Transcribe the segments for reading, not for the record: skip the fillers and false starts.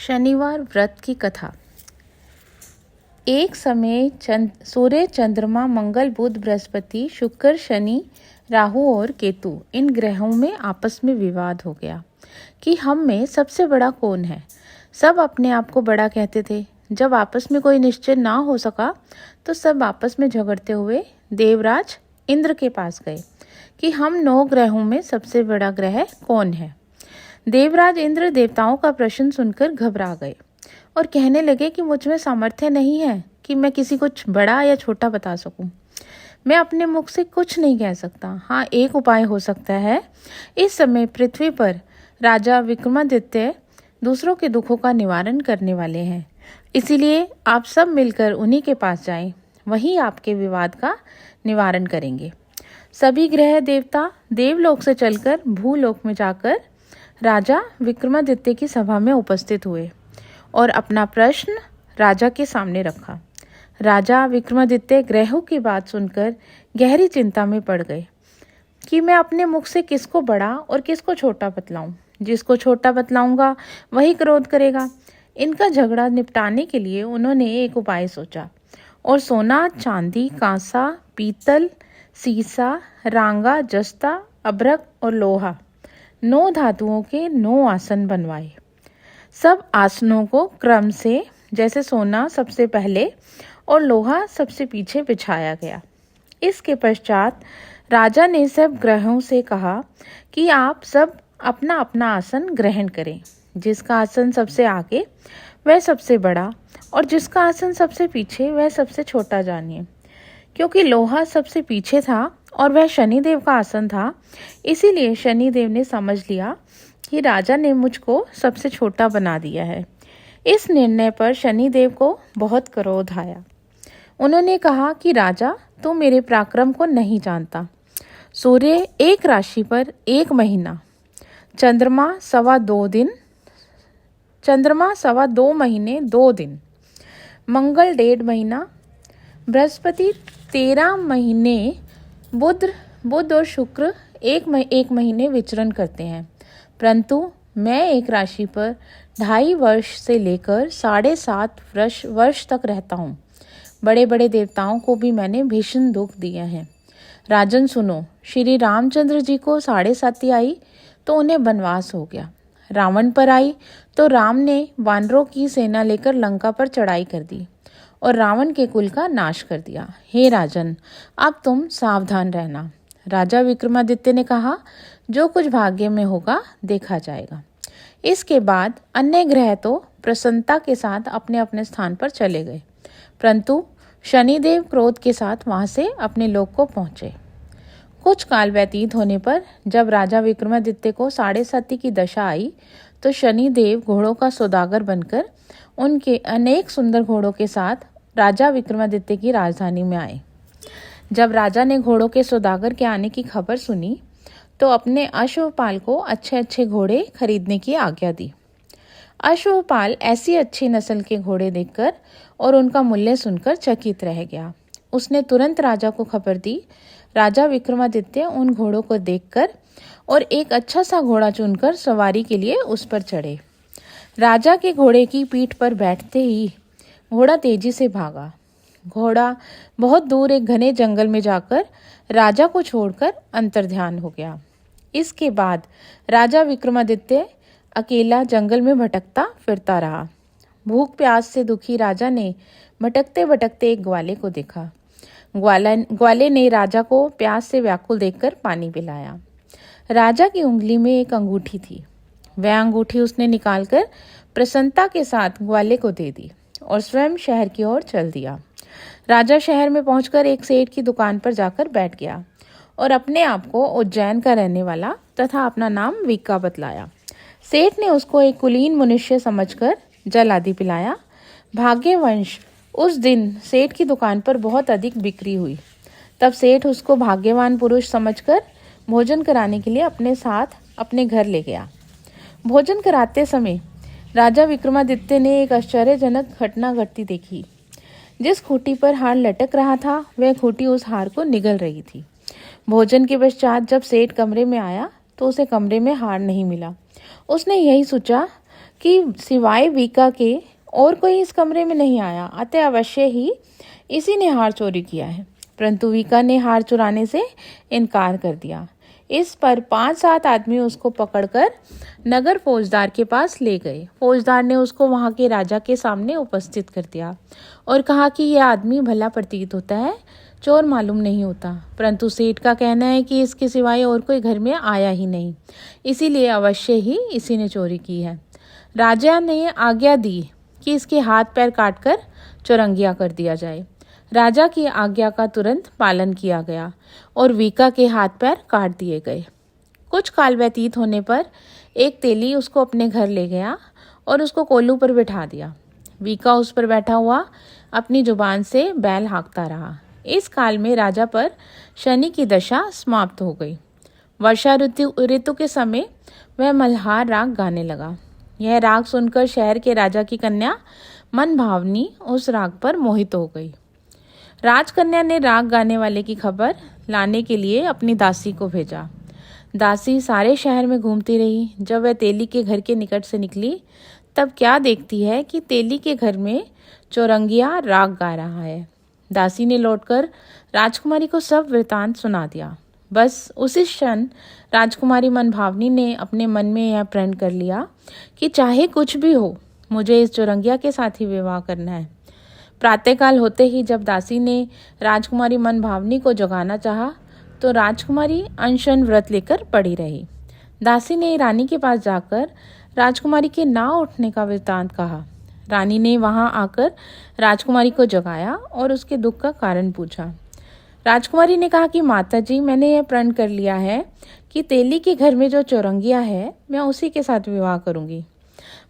शनिवार व्रत की कथा। एक समय सूर्य, चंद्रमा, मंगल, बुध, बृहस्पति, शुक्र, शनि, राहु और केतु इन ग्रहों में आपस में विवाद हो गया कि हम में सबसे बड़ा कौन है। सब अपने आप को बड़ा कहते थे। जब आपस में कोई निश्चय ना हो सका तो सब आपस में झगड़ते हुए देवराज इंद्र के पास गए कि हम 9 ग्रहों में सबसे बड़ा ग्रह कौन है। देवराज इंद्र देवताओं का प्रश्न सुनकर घबरा गए और कहने लगे कि मुझ में सामर्थ्य नहीं है कि मैं किसी कुछ बड़ा या छोटा बता सकूं। मैं अपने मुख से कुछ नहीं कह सकता। हाँ, एक उपाय हो सकता है। इस समय पृथ्वी पर राजा विक्रमादित्य दूसरों के दुखों का निवारण करने वाले हैं, इसीलिए आप सब मिलकर उन्हीं के पास जाएं, वही आपके विवाद का निवारण करेंगे। सभी ग्रह देवता देवलोक से चलकर भूलोक में जाकर राजा विक्रमादित्य की सभा में उपस्थित हुए और अपना प्रश्न राजा के सामने रखा। राजा विक्रमादित्य ग्रहों की बात सुनकर गहरी चिंता में पड़ गए कि मैं अपने मुख से किसको बड़ा और किसको छोटा बतलाऊं। जिसको छोटा बतलाऊंगा वही क्रोध करेगा। इनका झगड़ा निपटाने के लिए उन्होंने एक उपाय सोचा और सोना, चांदी, कांसा, पीतल, सीसा, रांगा, जस्ता, अभ्रक और लोहा 9 धातुओं के 9 आसन बनवाए। सब आसनों को क्रम से, जैसे सोना सबसे पहले और लोहा सबसे पीछे बिछाया गया। इसके पश्चात राजा ने सब ग्रहों से कहा कि आप सब अपना अपना आसन ग्रहण करें। जिसका आसन सबसे आगे वह सबसे बड़ा और जिसका आसन सबसे पीछे वह सबसे छोटा जानिए। क्योंकि लोहा सबसे पीछे था और वह शनिदेव का आसन था, इसीलिए शनिदेव ने समझ लिया कि राजा ने मुझको सबसे छोटा बना दिया है। इस निर्णय पर शनिदेव को बहुत क्रोध आया। उन्होंने कहा कि राजा, तू मेरे पराक्रम को नहीं जानता। सूर्य एक राशि पर 1 महीना, चंद्रमा 2.25 महीने 2 दिन, मंगल 1.5 महीना, बृहस्पति 13 महीने, बुध और शुक्र एक महीने विचरण करते हैं। परंतु मैं एक राशि पर 2.5 वर्ष से लेकर 7.5 वर्ष तक रहता हूँ। बड़े बड़े देवताओं को भी मैंने भीषण दुख दिए हैं। राजन सुनो, श्री रामचंद्र जी को 7.5 आई तो उन्हें वनवास हो गया। रावण पर आई तो राम ने वानरों की सेना लेकर लंका पर चढ़ाई कर दी और रावण के कुल का नाश कर दिया। हे राजन, अब तुम सावधान रहना। राजा विक्रमादित्य ने कहा, जो कुछ भाग्य में होगा देखा जाएगा। इसके बाद अन्य ग्रह तो प्रसन्नता के साथ अपने अपने स्थान पर चले गए, परंतु शनिदेव क्रोध के साथ वहां से अपने लोक को पहुंचे। कुछ काल व्यतीत होने पर जब राजा विक्रमादित्य को 7.5 की दशा आई तो शनिदेव घोड़ों का सौदागर बनकर उनके अनेक सुंदर घोड़ों के साथ राजा विक्रमादित्य की राजधानी में आए। जब राजा ने घोड़ों के सौदागर के आने की खबर सुनी तो अपने अश्वपाल को अच्छे अच्छे घोड़े खरीदने की आज्ञा दी। अश्वपाल ऐसी अच्छी नस्ल के घोड़े देखकर और उनका मूल्य सुनकर चकित रह गया। उसने तुरंत राजा को खबर दी। राजा विक्रमादित्य उन घोड़ों को देखकर और एक अच्छा सा घोड़ा चुनकर सवारी के लिए उस पर चढ़े। राजा के घोड़े की पीठ पर बैठते ही घोड़ा तेजी से भागा। घोड़ा बहुत दूर एक घने जंगल में जाकर राजा को छोड़कर अंतर्ध्यान हो गया। इसके बाद राजा विक्रमादित्य अकेला जंगल में भटकता फिरता रहा। भूख प्यास से दुखी राजा ने भटकते भटकते एक ग्वाले को देखा। ग्वाले ने राजा को प्यास से व्याकुल देखकर पानी पिलाया। राजा की उंगली में एक अंगूठी थी। वह अंगूठी उसने निकालकर प्रसन्नता के साथ ग्वाले को दे दी और स्वयं शहर की ओर चल दिया। राजा शहर में पहुंचकर एक सेठ की दुकान पर जाकर बैठ गया और अपने आप को उज्जैन का रहने वाला तथा अपना नाम वीका बतलाया। सेठ ने उसको एक कुलीन मनुष्य समझकर जल आदि पिलाया। भाग्यवंश उस दिन सेठ की दुकान पर बहुत अधिक बिक्री हुई। तब सेठ उसको भाग्यवान पुरुष समझकर भोजन कराने के लिए अपने साथ अपने घर ले गया। भोजन कराते समय राजा विक्रमादित्य ने एक आश्चर्यजनक घटना घटती देखी। जिस खूंटी पर हार लटक रहा था वह खूंटी उस हार को निगल रही थी। भोजन के पश्चात जब सेठ कमरे में आया तो उसे कमरे में हार नहीं मिला। उसने यही सोचा कि सिवाय वीका के और कोई इस कमरे में नहीं आया, अतः अवश्य ही इसी ने हार चोरी किया है। परंतु वीका ने हार चुराने से इनकार कर दिया। इस पर 5-7 आदमी उसको पकड़कर नगर फौजदार के पास ले गए। फौजदार ने उसको वहां के राजा के सामने उपस्थित कर दिया और कहा कि यह आदमी भला प्रतीत होता है, चोर मालूम नहीं होता, परंतु सेठ का कहना है कि इसके सिवाय और कोई घर में आया ही नहीं, इसीलिए अवश्य ही इसी ने चोरी की है। राजा ने आज्ञा दी कि इसके हाथ पैर काटकर चौरंगिया कर दिया जाए। राजा की आज्ञा का तुरंत पालन किया गया और वीका के हाथ पैर काट दिए गए। कुछ काल व्यतीत होने पर एक तेली उसको अपने घर ले गया और उसको कोल्लू पर बिठा दिया। वीका उस पर बैठा हुआ अपनी जुबान से बैल हाँकता रहा। इस काल में राजा पर शनि की दशा समाप्त हो गई। वर्षा ऋतु के समय वह मल्हार राग गाने लगा। यह राग सुनकर शहर के राजा की कन्या मन भावनी उस राग पर मोहित हो गई। राजकन्या ने राग गाने वाले की खबर लाने के लिए अपनी दासी को भेजा। दासी सारे शहर में घूमती रही। जब वह तेली के घर के निकट से निकली तब क्या देखती है कि तेली के घर में चौरंगिया राग गा रहा है। दासी ने लौटकर राजकुमारी को सब वृतांत सुना दिया। बस उसी क्षण राजकुमारी मनभावनी ने अपने मन में यह प्रण कर लिया कि चाहे कुछ भी हो, मुझे इस चौरंगिया के साथ ही विवाह करना है। प्रातःकाल होते ही जब दासी ने राजकुमारी मनभावनी को जगाना चाहा तो राजकुमारी अनशन व्रत लेकर पड़ी रही। दासी ने रानी के पास जाकर राजकुमारी के ना उठने का वृतांत कहा। रानी ने वहां आकर राजकुमारी को जगाया और उसके दुख का कारण पूछा। राजकुमारी ने कहा कि माताजी, मैंने यह प्रण कर लिया है कि तेली के घर में जो चौरंगिया है मैं उसी के साथ विवाह करूंगी।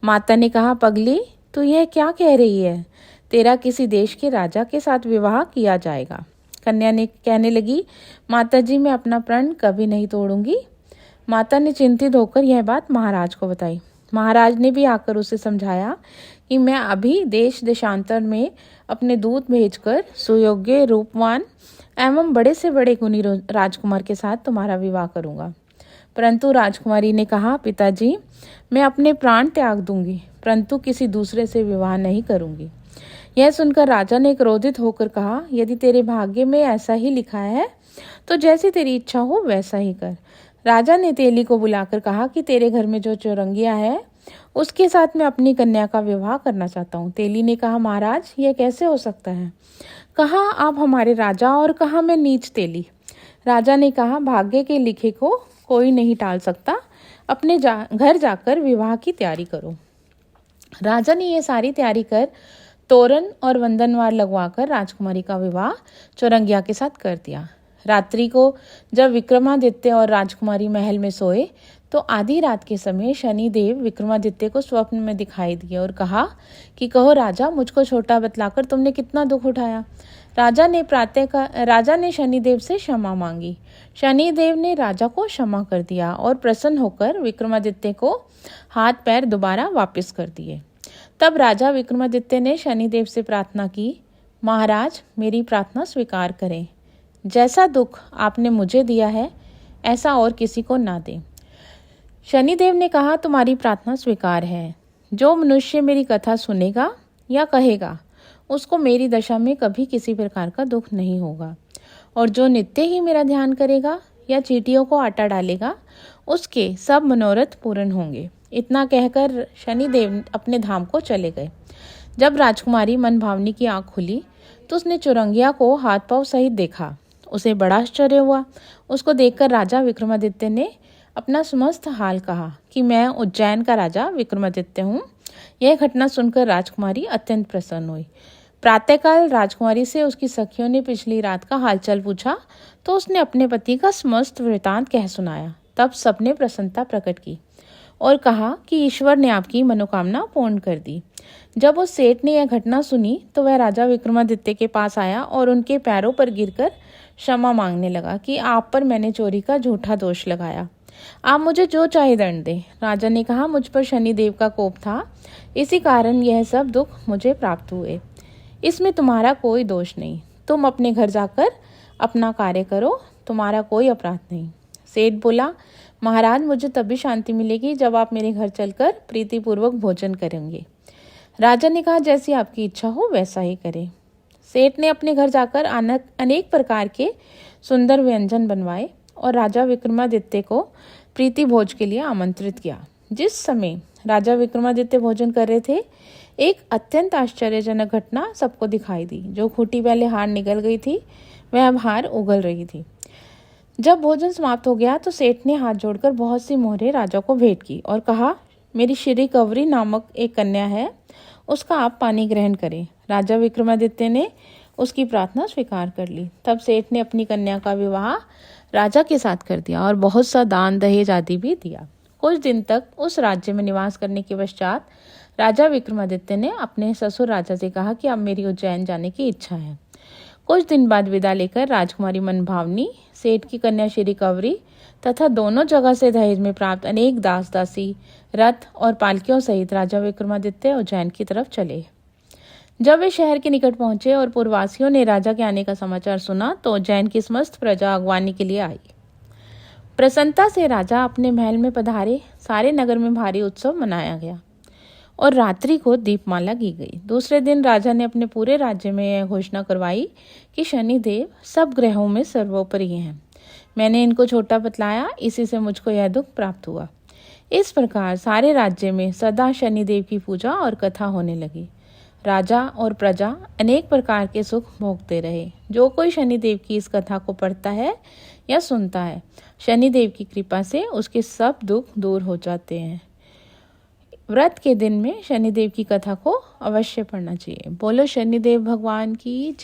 माता ने कहा, पगली, तू यह क्या कह रही है? तेरा किसी देश के राजा के साथ विवाह किया जाएगा। कन्या ने कहने लगी, माताजी, मैं अपना प्रण कभी नहीं तोड़ूंगी। माता ने चिंतित होकर यह बात महाराज को बताई। महाराज ने भी आकर उसे समझाया कि मैं अभी देश देशांतर में अपने दूत भेजकर सुयोग्य, रूपवान एवं बड़े से बड़े गुणी राजकुमार के साथ तुम्हारा विवाह करूंगा। परंतु राजकुमारी ने कहा, पिताजी, मैं अपने प्राण त्याग दूंगी, परंतु किसी दूसरे से विवाह नहीं करूंगी। यह सुनकर राजा ने क्रोधित होकर कहा, यदि तेरे भाग्य में ऐसा ही लिखा है तो जैसी तेरी इच्छा हो वैसा ही कर। राजा ने तेली को बुलाकर कहा कि तेरे घर में जो चौरंगिया है उसके साथ मैं अपनी कन्या का विवाह करना चाहता हूँ। तेली ने कहा, महाराज, यह कैसे हो सकता है? कहाँ आप हमारे राजा और कहाँ मैं नीच तेली। राजा ने कहा, भाग्य के लिखे को कोई नहीं टाल सकता, अपने घर जाकर विवाह की तैयारी करो। राजा ने यह सारी तैयारी कर तोरण और वंदनवार लगवाकर राजकुमारी का विवाह चौरंगिया के साथ कर दिया। रात्रि को जब विक्रमादित्य और राजकुमारी महल में सोए तो आधी रात के समय शनिदेव विक्रमादित्य को स्वप्न में दिखाई दिए और कहा कि कहो राजा, मुझको छोटा बतलाकर तुमने कितना दुख उठाया। राजा ने शनिदेव से क्षमा मांगी। शनिदेव ने राजा को क्षमा कर दिया और प्रसन्न होकर विक्रमादित्य को हाथ पैर दोबारा वापस कर दिए। तब राजा विक्रमादित्य ने शनिदेव से प्रार्थना की, महाराज, मेरी प्रार्थना स्वीकार करें। जैसा दुख आपने मुझे दिया है ऐसा और किसी को ना दें। शनिदेव ने कहा, तुम्हारी प्रार्थना स्वीकार है। जो मनुष्य मेरी कथा सुनेगा या कहेगा उसको मेरी दशा में कभी किसी प्रकार का दुख नहीं होगा, और जो नित्य ही मेरा ध्यान करेगा या चींटियों को आटा डालेगा उसके सब मनोरथ पूर्ण होंगे। इतना कहकर शनिदेव अपने धाम को चले गए। जब राजकुमारी मनभावनी की आंख खुली तो उसने चौरंगिया को हाथ पांव सहित देखा। उसे बड़ा आश्चर्य हुआ। उसको देखकर राजा विक्रमादित्य ने अपना समस्त हाल कहा कि मैं उज्जैन का राजा विक्रमादित्य हूँ। यह घटना सुनकर राजकुमारी अत्यंत प्रसन्न हुई। प्रातःकाल राजकुमारी से उसकी सखियों ने पिछली रात का हालचाल पूछा तो उसने अपने पति का समस्त वृतांत कह सुनाया। तब सबने प्रसन्नता प्रकट की और कहा कि ईश्वर ने आपकी मनोकामना पूर्ण कर दी। जब उस सेठ ने यह घटना सुनी तो वह राजा विक्रमादित्य के पास आया और उनके पैरों पर गिरकर क्षमा मांगने लगा कि आप पर मैंने चोरी का झूठा दोष लगाया, आप मुझे जो चाहे दंड दें। राजा ने कहा, मुझ पर शनिदेव का कोप था, इसी कारण यह सब दुख मुझे प्राप्त हुए। इसमें तुम्हारा कोई दोष नहीं। तुम अपने घर जाकर अपना कार्य करो, तुम्हारा कोई अपराध नहीं। सेठ बोला, महाराज, मुझे तभी शांति मिलेगी जब आप मेरे घर चलकर प्रीतिपूर्वक भोजन करेंगे। राजा ने कहा, जैसी आपकी इच्छा हो वैसा ही करें। सेठ ने अपने घर जाकर अनेक प्रकार के सुंदर व्यंजन बनवाए और राजा विक्रमादित्य को प्रीति भोज के लिए आमंत्रित किया। जिस समय राजा विक्रमादित्य भोजन कर रहे थे, एक अत्यंत आश्चर्यजनक घटना सबको दिखाई दी। जो खूंटी पहले हार निकल गई थी, वह अब हार उगल रही थी। जब भोजन समाप्त हो गया तो सेठ ने हाथ जोड़कर बहुत सी मोहरें राजा को भेंट की और कहा, मेरी श्री कवरी नामक एक कन्या है, उसका आप पानी ग्रहण करें। राजा विक्रमादित्य ने उसकी प्रार्थना स्वीकार कर ली। तब सेठ ने अपनी कन्या का विवाह राजा के साथ कर दिया और बहुत सा दान दहेज आदि भी दिया। कुछ दिन तक उस राज्य में निवास करने के पश्चात राजा विक्रमादित्य ने अपने ससुर राजा से कहा कि अब मेरी उज्जैन जाने की इच्छा है। कुछ दिन बाद विदा लेकर राजकुमारी मनभावनी, सेठ की कन्या श्री कवरी तथा दोनों जगह से दहेज में प्राप्त अनेक दास दासी, रथ और पालकियों सहित राजा विक्रमादित्य उज्जैन की तरफ चले। जब वे शहर के निकट पहुंचे और पुरवासियों ने राजा के आने का समाचार सुना तो उज्जैन की समस्त प्रजा अगवानी के लिए आई। प्रसन्नता से राजा अपने महल में पधारे। सारे नगर में भारी उत्सव मनाया गया और रात्रि को दीपमाला की गई। दूसरे दिन राजा ने अपने पूरे राज्य में यह घोषणा करवाई कि शनिदेव सब ग्रहों में सर्वोपरि हैं। मैंने इनको छोटा बतलाया, इसी से मुझको यह दुख प्राप्त हुआ। इस प्रकार सारे राज्य में सदा शनिदेव की पूजा और कथा होने लगी। राजा और प्रजा अनेक प्रकार के सुख भोगते रहे। जो कोई शनिदेव की इस कथा को पढ़ता है या सुनता है, शनिदेव की कृपा से उसके सब दुख दूर हो जाते हैं। व्रत के दिन में शनिदेव की कथा को अवश्य पढ़ना चाहिए। बोलो शनिदेव भगवान की जय।